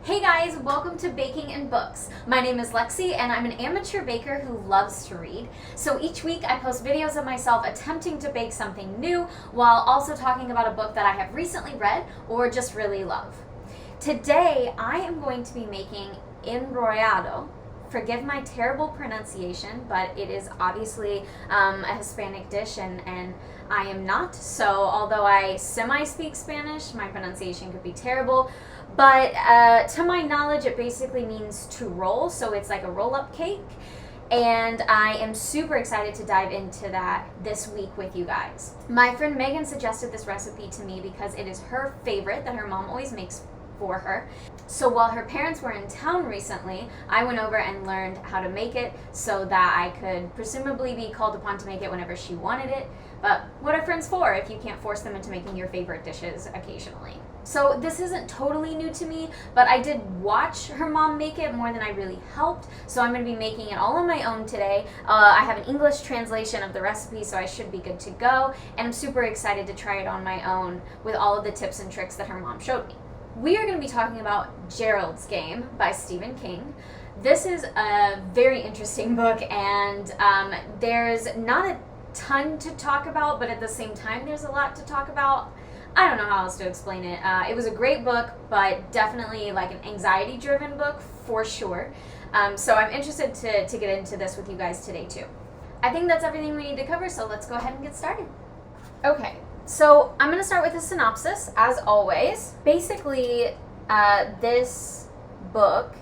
Hey guys, welcome to Baking and Books. My name is Lexi and I'm an amateur baker who loves to read. So each week I post videos of myself attempting to bake something new while also talking about a book that I have recently read or just really love. Today I am going to be making Enrollado. Forgive my terrible pronunciation, but it is obviously a Hispanic dish and I am not. So although I semi-speak Spanish, my pronunciation could be terrible. But to my knowledge, it basically means to roll, so it's like a roll-up cake. And I am super excited to dive into that this week with you guys. My friend Megan suggested this recipe to me because it is her favorite that her mom always makes for her. So while her parents were in town recently, I went over and learned how to make it so that I could presumably be called upon to make it whenever she wanted it. But what are friends for if you can't force them into making your favorite dishes occasionally? So this isn't totally new to me, but I did watch her mom make it more than I really helped. So I'm going to be making it all on my own today. I have an English translation of the recipe, so I should be good to go. And I'm super excited to try it on my own with all of the tips and tricks that her mom showed me. We are going to be talking about Gerald's Game by Stephen King. This is a very interesting book, and there's not a ton to talk about, but at the same time there's a lot to talk about. I don't know how else to explain it. It was a great book, but definitely like an anxiety-driven book for sure. So I'm interested to get into this with you guys today too. I think that's everything we need to cover, so let's go ahead and get started. Okay, so I'm going to start with a synopsis, as always. Basically, this book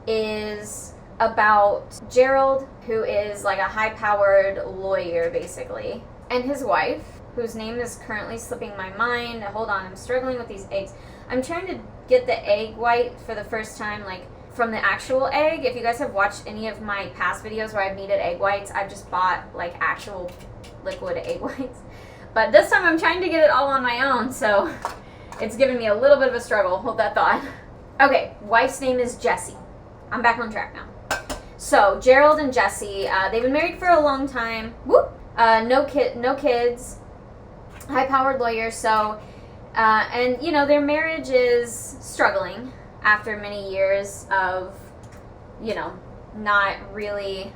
is about Gerald, who is like a high-powered lawyer, basically, and his wife, whose name is currently slipping my mind. Hold on, I'm struggling with these eggs. I'm trying to get the egg white for the first time, like, from the actual egg. If you guys have watched any of my past videos where I've kneaded egg whites, I've just bought, like, actual liquid egg whites. But this time I'm trying to get it all on my own, so it's giving me a little bit of a struggle. Hold that thought. Okay, wife's name is Jessie. I'm back on track now. So, Gerald and Jessie, they've been married for a long time. Whoop! No kids. High-powered lawyer, so, and, you know, their marriage is struggling after many years of, you know, not really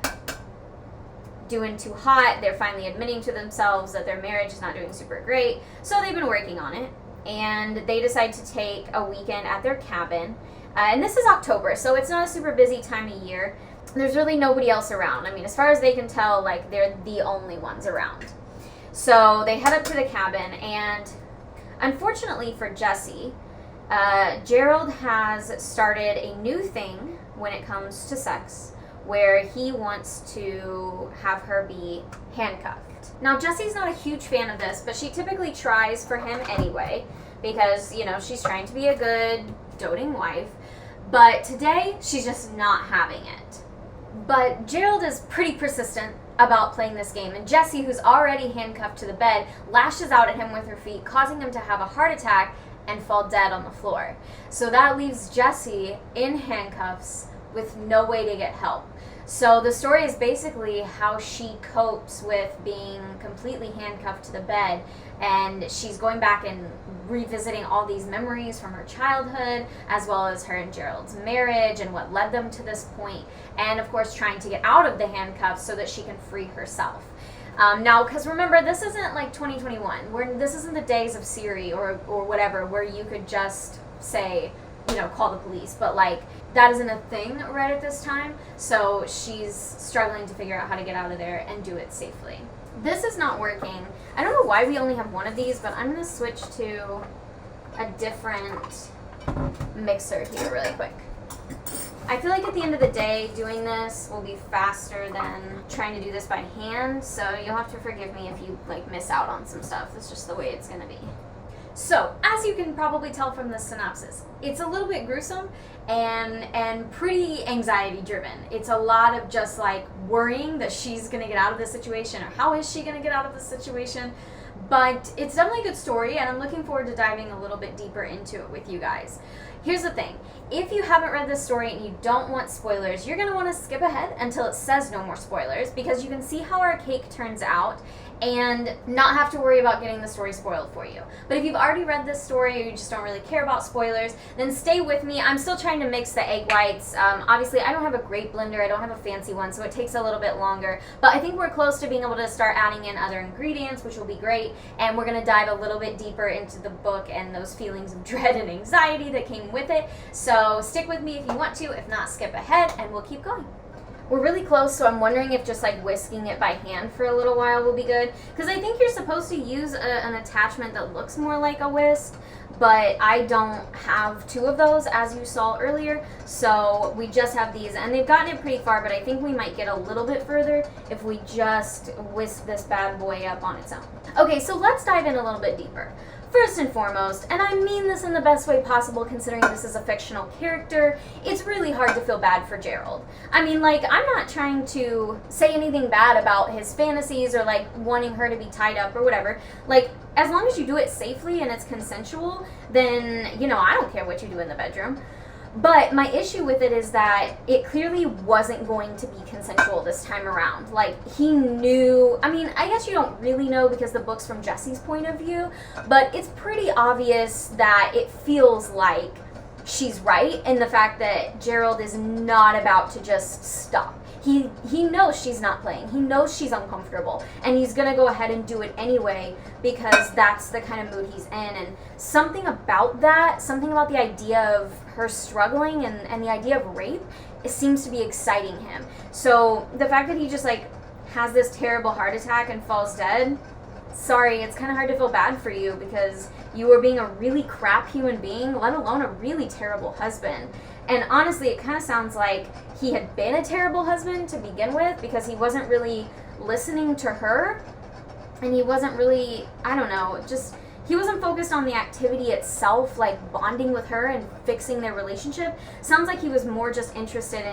doing too hot. They're finally admitting to themselves that their marriage is not doing super great, so they've been working on it, and they decide to take a weekend at their cabin, and this is October, so it's not a super busy time of year. There's really nobody else around. I mean, as far as they can tell, like, they're the only ones around. So they head up to the cabin, and unfortunately for Jessie, Gerald has started a new thing when it comes to sex, where he wants to have her be handcuffed. Now, Jessie's not a huge fan of this, but she typically tries for him anyway, because, you know, she's trying to be a good, doting wife. But today, she's just not having it. But Gerald is pretty persistent about playing this game, and Jessie, who's already handcuffed to the bed, lashes out at him with her feet, causing him to have a heart attack and fall dead on the floor. So that leaves Jessie in handcuffs with no way to get help. So the story is basically how she copes with being completely handcuffed to the bed, and she's going back and revisiting all these memories from her childhood, as well as her and Gerald's marriage and what led them to this point, and of course trying to get out of the handcuffs so that she can free herself. Now, because remember, this isn't like 2021, this isn't the days of Siri or whatever, where you could just say, you know, call the police, but like, that isn't a thing right at this time, so she's struggling to figure out how to get out of there and do it safely. This is not working. I don't know why we only have one of these, but I'm going to switch to a different mixer here really quick. I feel like at the end of the day, doing this will be faster than trying to do this by hand, so you'll have to forgive me if you like miss out on some stuff. That's just the way it's going to be. So, as you can probably tell from the synopsis, it's a little bit gruesome and pretty anxiety-driven. It's a lot of just, like, worrying that she's going to get out of this situation, or how is she going to get out of this situation. But it's definitely a good story, and I'm looking forward to diving a little bit deeper into it with you guys. Here's the thing. If you haven't read this story and you don't want spoilers, you're going to want to skip ahead until it says no more spoilers, because you can see how our cake turns out, and not have to worry about getting the story spoiled for you. But if you've already read this story or you just don't really care about spoilers, then stay with me. I'm still trying to mix the egg whites. Obviously, I don't have a great blender. I don't have a fancy one, so it takes a little bit longer. But I think we're close to being able to start adding in other ingredients, which will be great. And we're going to dive a little bit deeper into the book and those feelings of dread and anxiety that came with it. So stick with me if you want to. If not, skip ahead, and we'll keep going. We're really close, so I'm wondering if just like whisking it by hand for a little while will be good. Because I think you're supposed to use an attachment that looks more like a whisk, but I don't have two of those, as you saw earlier. So we just have these, and they've gotten it pretty far, but I think we might get a little bit further if we just whisk this bad boy up on its own. Okay, so let's dive in a little bit deeper. First and foremost, and I mean this in the best way possible considering this is a fictional character, it's really hard to feel bad for Gerald. I mean, like, I'm not trying to say anything bad about his fantasies or, like, wanting her to be tied up or whatever. Like, as long as you do it safely and it's consensual, then, you know, I don't care what you do in the bedroom. But my issue with it is that it clearly wasn't going to be consensual this time around. Like, he knew, I mean, I guess you don't really know because the book's from Jesse's point of view, but it's pretty obvious that it feels like she's right in the fact that Gerald is not about to just stop. He knows she's not playing. He knows she's uncomfortable, and he's going to go ahead and do it anyway because that's the kind of mood he's in. And something about that, something about the idea of her struggling and the idea of rape, it seems to be exciting him. So the fact that he just like has this terrible heart attack and falls dead, sorry, it's kind of hard to feel bad for you because you were being a really crap human being, let alone a really terrible husband. And honestly, it kind of sounds like he had been a terrible husband to begin with because he wasn't really listening to her, and he wasn't really, I don't know, just, he wasn't focused on the activity itself, like bonding with her and fixing their relationship. Sounds like he was more just interested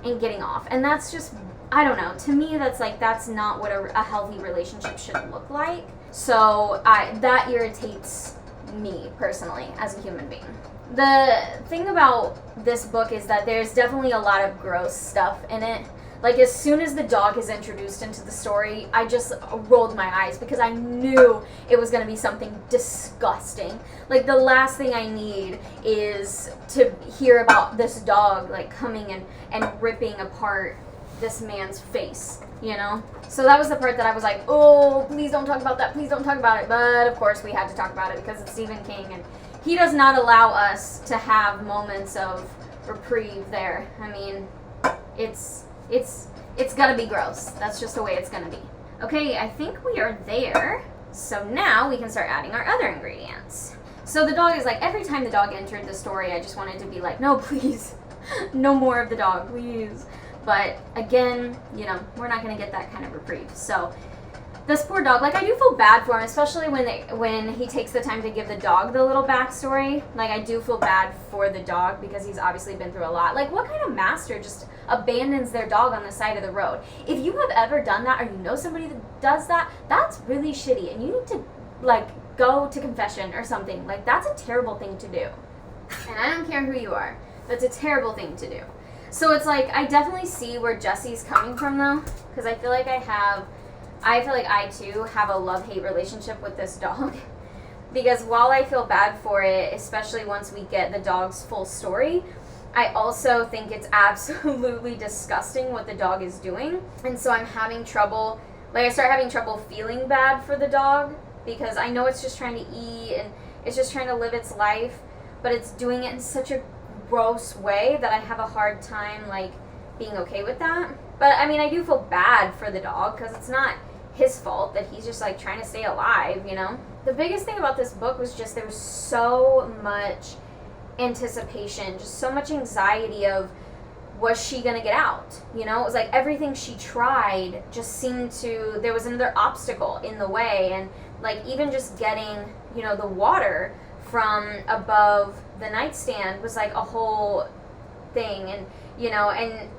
in getting off. And that's just, I don't know, to me that's like, that's not what a healthy relationship should look like. So that irritates me personally as a human being. The thing about this book is that there's definitely a lot of gross stuff in it. Like, as soon as the dog is introduced into the story, I just rolled my eyes because I knew it was going to be something disgusting. Like, the last thing I need is to hear about this dog, like, coming and ripping apart this man's face, you know? So that was the part that I was like, oh, please don't talk about that, please don't talk about it. But, of course, we had to talk about it because it's Stephen King, and he does not allow us to have moments of reprieve there. I mean, it's gonna be gross. That's just the way it's gonna be. Okay, I think we are there. So now we can start adding our other ingredients. So the dog is like, every time the dog entered the story, I just wanted to be like, no, please, no more of the dog, please. But again, you know, we're not gonna get that kind of reprieve. So this poor dog, like, I do feel bad for him, especially when he takes the time to give the dog the little backstory. Like, I do feel bad for the dog because he's obviously been through a lot. Like, what kind of master just abandons their dog on the side of the road? If you have ever done that, or you know somebody that does that, that's really shitty, and you need to, like, go to confession or something. Like, that's a terrible thing to do. And I don't care who you are. That's a terrible thing to do. So it's like, I definitely see where Jesse's coming from, though, because I feel like I too have a love-hate relationship with this dog. Because while I feel bad for it, especially once we get the dog's full story, I also think it's absolutely disgusting what the dog is doing. And so I'm having trouble, like, I start having trouble feeling bad for the dog because I know it's just trying to eat and it's just trying to live its life, but it's doing it in such a gross way that I have a hard time, like, being okay with that. But I mean, I do feel bad for the dog because it's not his fault that he's just like trying to stay alive, you know? The biggest thing about this book was just there was so much anticipation, just so much anxiety of, was she gonna get out? You know, it was like everything she tried just seemed to, there was another obstacle in the way. And like even just getting, you know, the water from above the nightstand was like a whole thing. And, you know, and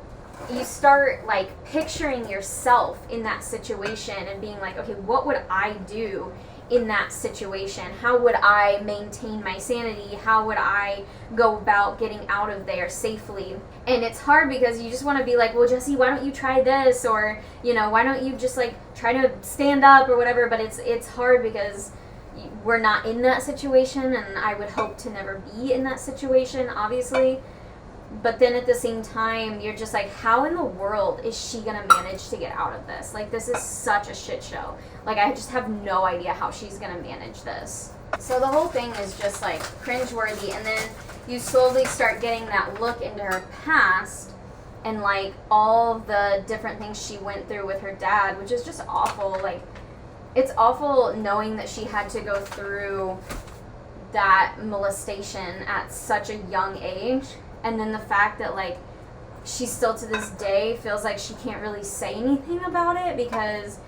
you start like picturing yourself in that situation and being like, okay, what would I do in that situation? How would I maintain my sanity? How would I go about getting out of there safely? And it's hard because you just want to be like, well, Jesse, why don't you try this? Or, you know, why don't you just like try to stand up or whatever? But it's hard because we're not in that situation, and I would hope to never be in that situation, obviously. But then at the same time, you're just like, how in the world is she going to manage to get out of this? Like, this is such a shit show. Like, I just have no idea how she's going to manage this. So the whole thing is just, like, cringeworthy. And then you slowly start getting that look into her past and, like, all the different things she went through with her dad, which is just awful. Like, it's awful knowing that she had to go through that molestation at such a young age. And then the fact that, like, she still to this day feels like she can't really say anything about it because,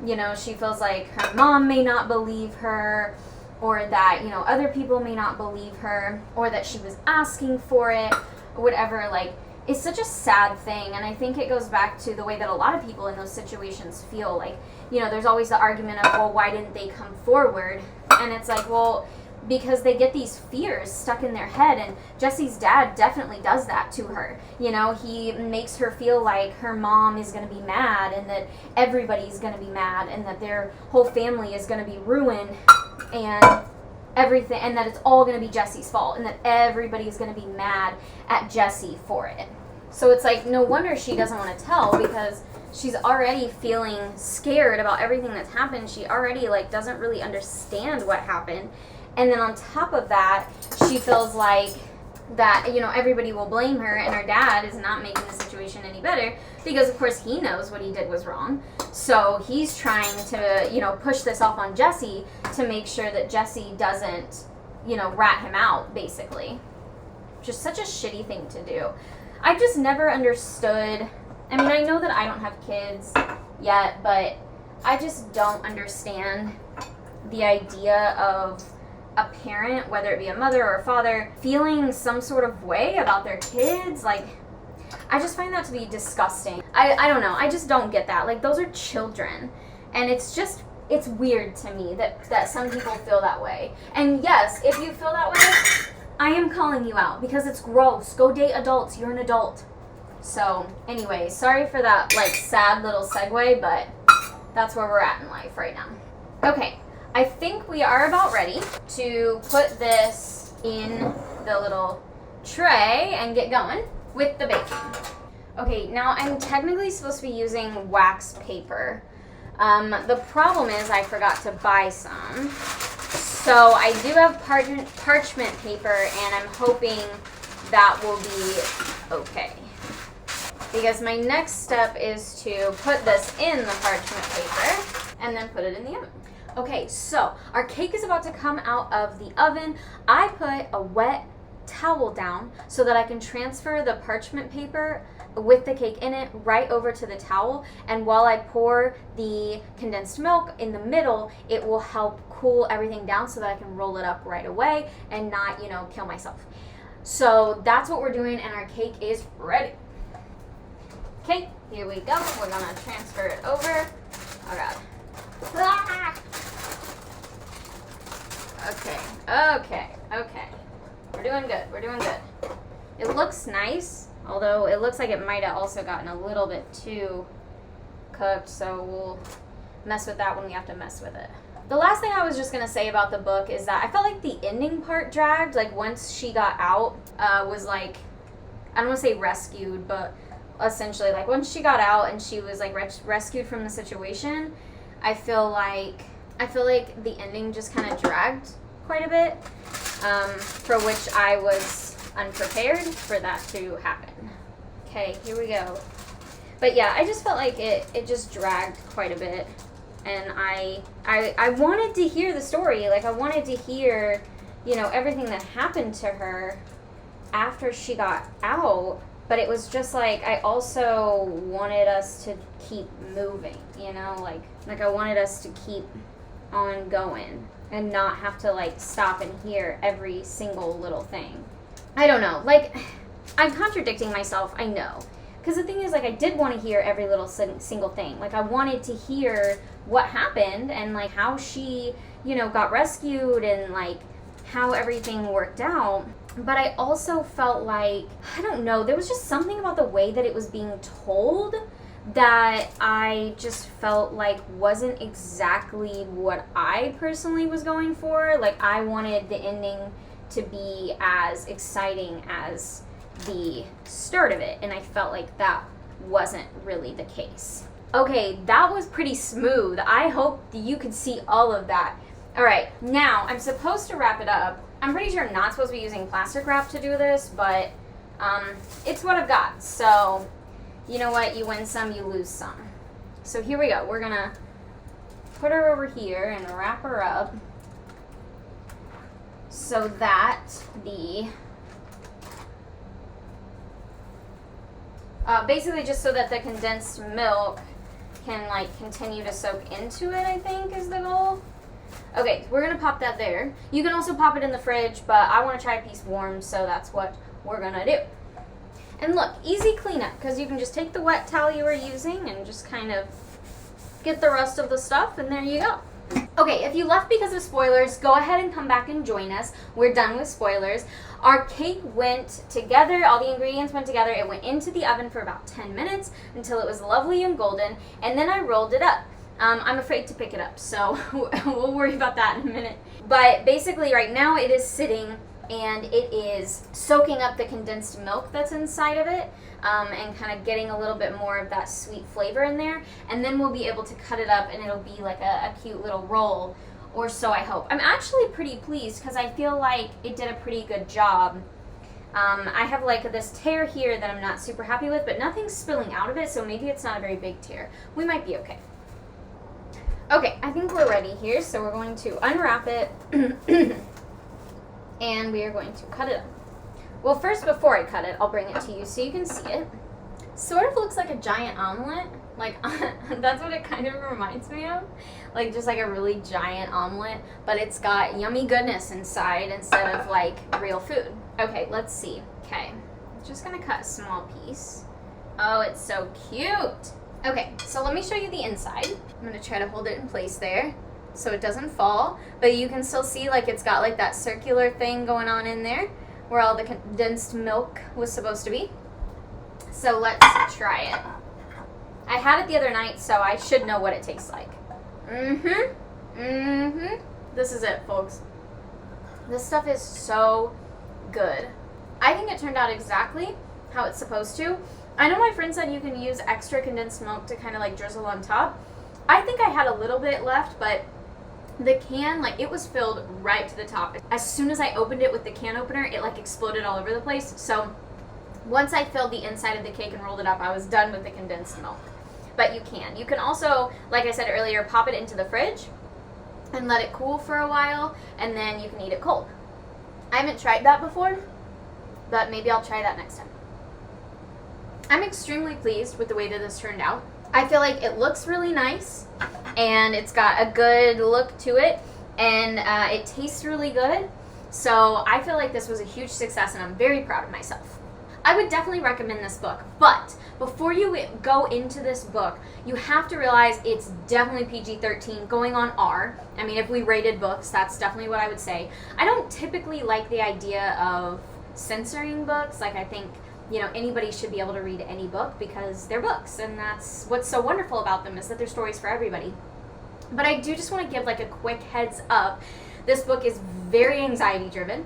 you know, she feels like her mom may not believe her, or that, you know, other people may not believe her, or that she was asking for it, or whatever. Like, it's such a sad thing. And I think it goes back to the way that a lot of people in those situations feel. Like, you know, there's always the argument of, well, why didn't they come forward? And it's like, well, because they get these fears stuck in their head, and Jesse's dad definitely does that to her. You know, he makes her feel like her mom is going to be mad, and that everybody's going to be mad, and that their whole family is going to be ruined, and everything, and that it's all going to be Jesse's fault, and that everybody's going to be mad at Jesse for it. So it's like, no wonder she doesn't want to tell, because she's already feeling scared about everything that's happened. She already, like, doesn't really understand what happened. And then on top of that, she feels like that, you know, everybody will blame her, and her dad is not making the situation any better because, of course, he knows what he did was wrong. So he's trying to, you know, push this off on Jesse to make sure that Jesse doesn't, you know, rat him out, basically. Just such a shitty thing to do. I've just never understood. I mean, I know that I don't have kids yet, but I just don't understand the idea of a parent, whether it be a mother or a father, feeling some sort of way about their kids. Like, I just find that to be disgusting. I don't know. I just don't get that. Like, those are children. And it's weird to me that some people feel that way. And yes, if you feel that way, I am calling you out because it's gross. Go date adults. You're an adult. So, anyway, sorry for that, like, sad little segue, but that's where we're at in life right now. Okay. I think we are about ready to put this in the little tray and get going with the baking. Okay, now I'm technically supposed to be using wax paper. The problem is I forgot to buy some. So I do have parchment paper, and I'm hoping that will be okay. Because my next step is to put this in the parchment paper and then put it in the oven. Okay, so our cake is about to come out of the oven. I put a wet towel down so that I can transfer the parchment paper with the cake in it right over to the towel. And while I pour the condensed milk in the middle, it will help cool everything down so that I can roll it up right away and not, you know, kill myself. So that's what we're doing, and our cake is ready. Okay, here we go. We're gonna transfer it over. Oh God. Ah! Okay. We're doing good. It looks nice, although it looks like it might have also gotten a little bit too cooked, so we'll mess with that when we have to mess with it. The last thing I was just going to say about the book is that I felt like the ending part dragged. Like, once she got out, was like, I don't want to say rescued, but essentially, like, once she got out and she was, like, rescued from the situation, I feel like the ending just kind of dragged quite a bit, for which I was unprepared for that to happen. Okay, here we go. But yeah, I just felt like it just dragged quite a bit, and I wanted to hear the story. Like, I wanted to hear, you know, everything that happened to her after she got out. But it was just like, I also wanted us to keep moving, you know, like I wanted us to keep on going and not have to, like, stop and hear every single little thing. I don't know, like, I'm contradicting myself, I know, because the thing is, like, I did want to hear every little single thing. Like, I wanted to hear what happened and, like, how she, you know, got rescued and, like, how everything worked out. But I also felt like, I don't know, there was just something about the way that it was being told that I just felt like wasn't exactly what I personally was going for. Like, I wanted the ending to be as exciting as the start of it, and I felt like that wasn't really the case. Okay, that was pretty smooth. I hope that you could see all of that. All right, now I'm supposed to wrap it up. I'm pretty sure I'm not supposed to be using plastic wrap to do this, but it's what I've got. So, you know what? You win some, you lose some. So here we go. We're gonna put her over here and wrap her up so that the basically just so that the condensed milk can, like, continue to soak into it, I think is the goal. Okay, we're gonna pop that there. You can also pop it in the fridge, but I want to try a piece warm, so that's what we're gonna do. And look, easy cleanup, because you can just take the wet towel you were using and just kind of get the rest of the stuff, and there you go. Okay, if you left because of spoilers, go ahead and come back and join us. We're done with spoilers. Our cake went together, all the ingredients went together. It went into the oven for about 10 minutes until it was lovely and golden, and then I rolled it up. I'm afraid to pick it up, so we'll worry about that in a minute. But basically right now it is sitting and it is soaking up the condensed milk that's inside of it, and kind of getting a little bit more of that sweet flavor in there. And then we'll be able to cut it up and it'll be like a cute little roll, or so I hope. I'm actually pretty pleased because I feel like it did a pretty good job. I have like this tear here that I'm not super happy with, but nothing's spilling out of it, so maybe it's not a very big tear. We might be okay. Okay, I think we're ready here, so we're going to unwrap it and we are going to cut it up. Well, first, before I cut it, I'll bring it to you so you can see it. Sort of looks like a giant omelet. Like, that's what it kind of reminds me of. Like, just like a really giant omelet, but it's got yummy goodness inside instead of like real food. Okay, let's see. Okay, I'm just gonna cut a small piece. Oh, it's so cute. Okay, so let me show you the inside. I'm gonna try to hold it in place there so it doesn't fall, but you can still see like it's got like that circular thing going on in there where all the condensed milk was supposed to be. So let's try it. I had it the other night, so I should know what it tastes like. This is it, folks. This stuff is so good. I think it turned out exactly how it's supposed to. I know my friend said you can use extra condensed milk to kind of like drizzle on top. I think I had a little bit left, but the can, like, it was filled right to the top. As soon as I opened it with the can opener, it like exploded all over the place. So once I filled the inside of the cake and rolled it up, I was done with the condensed milk. But you can. You can also, like I said earlier, pop it into the fridge and let it cool for a while, and then you can eat it cold. I haven't tried that before, but maybe I'll try that next time. I'm extremely pleased with the way that this turned out. I feel like it looks really nice, and it's got a good look to it, and it tastes really good. So I feel like this was a huge success, and I'm very proud of myself. I would definitely recommend this book, but before you go into this book, you have to realize it's definitely PG-13 going on R. I mean, if we rated books, that's definitely what I would say. I don't typically like the idea of censoring books. Like, I think, you know, anybody should be able to read any book because they're books, and that's what's so wonderful about them, is that they're stories for everybody. But I do just want to give like a quick heads up. This book is very anxiety driven,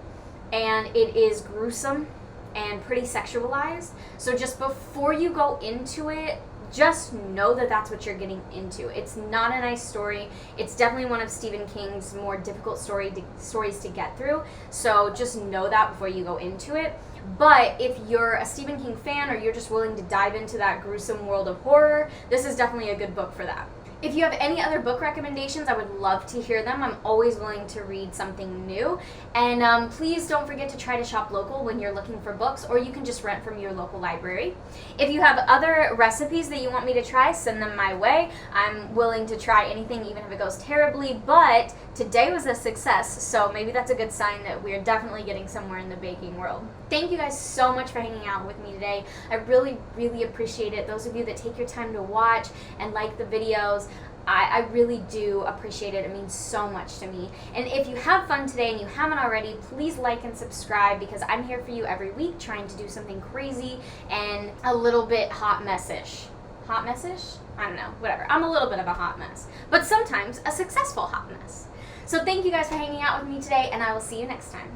and it is gruesome and pretty sexualized. So just before you go into it, just know that that's what you're getting into. It's not a nice story. It's definitely one of Stephen King's more difficult stories to get through. So just know that before you go into it. But if you're a Stephen King fan, or you're just willing to dive into that gruesome world of horror, this is definitely a good book for that. If you have any other book recommendations, I would love to hear them. I'm always willing to read something new. And please don't forget to try to shop local when you're looking for books, or you can just rent from your local library. If you have other recipes that you want me to try, send them my way. I'm willing to try anything, even if it goes terribly, but today was a success, so maybe that's a good sign that we're definitely getting somewhere in the baking world. Thank you guys so much for hanging out with me today. I really, really appreciate it. Those of you that take your time to watch and like the videos, I really do appreciate it. It means so much to me. And if you have fun today and you haven't already, please like and subscribe, because I'm here for you every week trying to do something crazy and a little bit hot mess-ish. Hot mess-ish? I don't know, whatever. I'm a little bit of a hot mess, but sometimes a successful hot mess. So thank you guys for hanging out with me today, and I will see you next time.